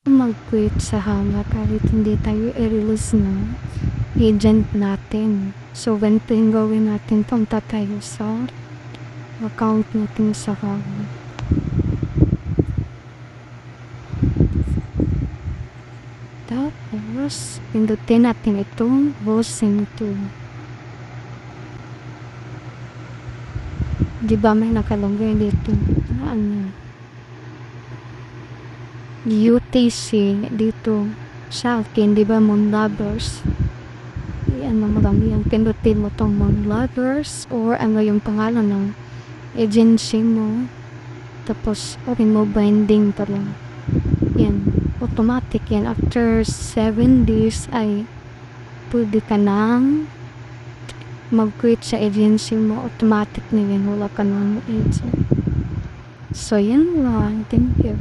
mag-quit sa hanga kahit hindi tayo i-release ng agent natin. So, ganito yung gawin natin. Punta tayo sa account natin sa hanga. Tapos, pindutin natin itong hosting tool. Diba may nakalagay dito? UTC dito sa akin, diba Moonlovers? Yan mo lang yan. Pindutin mo tong Moonlovers or ano yung pangalan ng agency mo. Tapos, open mo binding pa lang. Yan. Automatic yan. After 7 days ay pwede ka nang mag-quit sa agency mo. Automatic na yan. Wala ka nang agent. So, yan lang. Thank you.